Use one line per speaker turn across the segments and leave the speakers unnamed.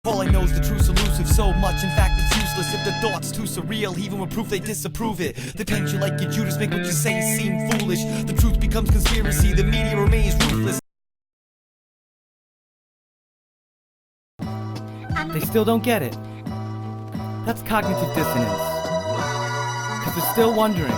All I know is the truth's elusive so much, in fact it's useless. If the thought's too surreal, even with proof they disapprove it. They paint you like you Judas, make what you say seem foolish. The truth becomes conspiracy, the media remains ruthless.
They still don't get it. That's cognitive dissonance. Cause they're still wondering.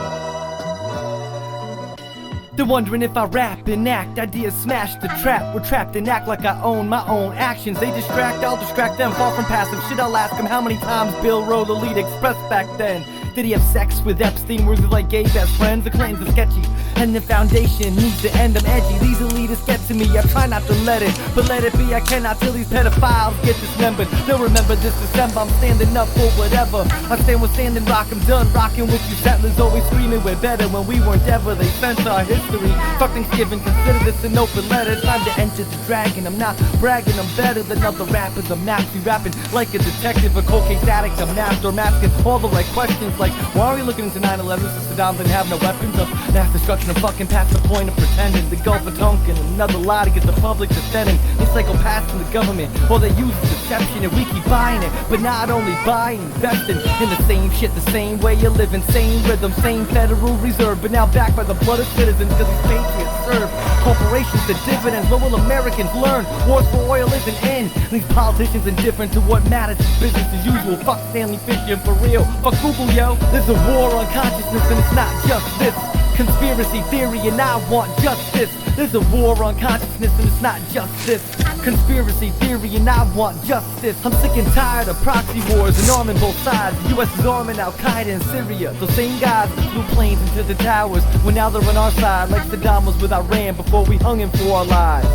They're wondering if I rap and act, ideas smash the trap. We're trapped and act like I own my own actions. They distract, I'll distract them, far from passive. Shit, I'll ask them how many times Bill wrote Lolita Express back then. Did he have sex with Epstein? Were they like gay best friends? The claims are sketchy, and the foundation needs to end. I'm edgy, these elitists get to me, I try not to let it, but let it be, I cannot till these pedophiles get dismembered. They'll remember this December, I'm standing up for whatever. I stand with standin, rock, I'm done rocking with you settlers. Always screaming we're better when we weren't ever. They censor our history, fuck Thanksgiving, consider this an open letter. It's time to enter the dragon, I'm not bragging, I'm better than other rappers. I'm naturally rapping like a detective, a cold case addict. I'm after asking all the right questions. Like, why are we looking into 9/11 since Saddam didn't have no weapons of mass destruction and fucking past the point of pretending? The Gulf of Tonkin, another lie to get the public defending. They psychopaths in the government, all they use is deception, and we keep buying it. But not only buying, investing in the same shit, the same way you live in, same rhythm, same Federal Reserve. But now backed by the blood of citizens, cause these patriots serve corporations the dividends. What will Americans learn? Wars for oil isn't in. These politicians indifferent to what matters is business as usual. Fuck Stanley Fisher for real. Fuck Google, yo. There's a war on consciousness and it's not just this. Conspiracy theory and I want justice. There's a war on consciousness and it's not just this. Conspiracy theory and I want justice. I'm sick and tired of proxy wars and arming both sides. The US is arming Al-Qaeda in Syria. Those same guys that flew planes into the towers, well now they're on our side like Saddam was with Iran before we hung him for our lives.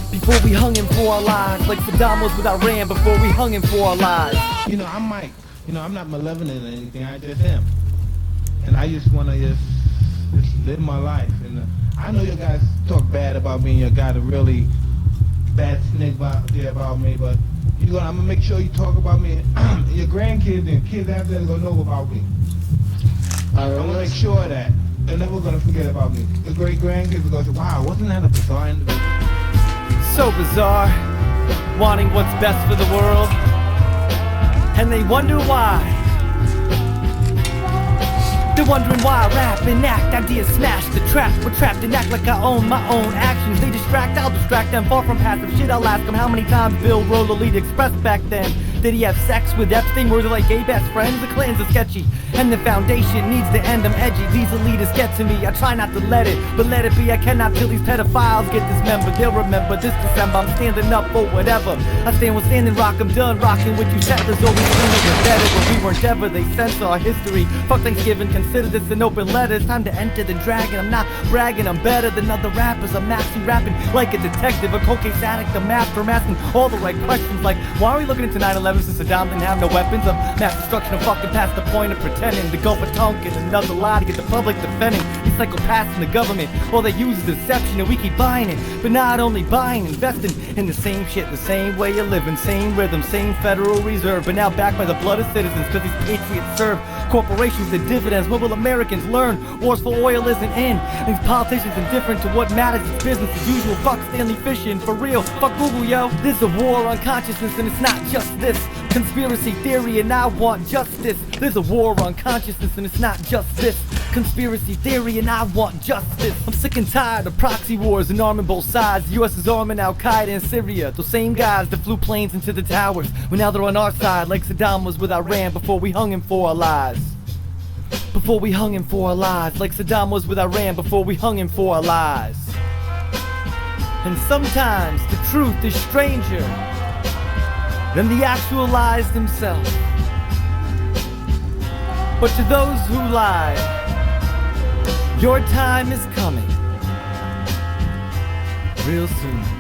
Before we hung him for our lives, like Saddam was with Iran before we hung him for our lives.
You know, I'm Mike. You know, I'm not malevolent or anything, I just am. And I just want to just live my life. And I know you guys talk bad about me and you got a really bad snake about me, but I'm going to make sure you talk about me. And your grandkids and kids after that are going to know about me. I'm going to make sure of that. They're never going to forget about me. The great-grandkids are going to say, wow, wasn't that a bizarre individual?
So bizarre, wanting what's best for the world, and they wonder why. They're wondering why I rap and act, ideas smash the trap. We're trapped and act like I own my own actions. They distract, I'll distract them, far from passive shit. I'll ask them how many times Bill wrote Lolita Express back then. Did he have sex with Epstein? Were they like gay best friends? The claims are sketchy, and the foundation needs to end. I'm edgy, these elitists get to me, I try not to let it, but let it be, I cannot till these pedophiles get dismembered. They'll remember this December, I'm standing up for whatever. I stand with standin, rock, I'm done rocking with you settlers. Always screaming we're better when we weren't ever. They censor our history, fuck Thanksgiving, consider this an open letter. It's time to enter the dragon, I'm not bragging, I'm better than other rappers. I'm actually rapping like a detective, a cold case addict. I'm after asking all the right questions. Like, why are we looking into 9/11 since Saddam didn't have no weapons of mass destruction and fucking past the point of pretending? The Gulf of Tonkin, another lie to get the public defending. These psychopaths in the government, all they use is deception, and we keep buying it. But not only buying, investing in the same shit, the same way you live in, same rhythm, same Federal Reserve. But now backed by the blood of citizens, cause these patriots serve corporations the dividends. What will Americans learn? Wars for oil isn't in. These politicians indifferent to what matters is business as usual. Fuck Stanley Fisher for real. Fuck Google, yo. There's a war on consciousness and it's not just this. Conspiracy theory and I want justice. There's a war on consciousness and it's not just this. Conspiracy theory and I want justice. I'm sick and tired of proxy wars and arming both sides. The US is arming Al-Qaeda in Syria. Those same guys that flew planes into the towers, well now they're on our side like Saddam was with Iran before we hung him for our lives. Before we hung him for our lives, like Saddam was with Iran before we hung him for our lives. And sometimes the truth is stranger than the actual lies themselves. But to those who lie, your time is coming real soon.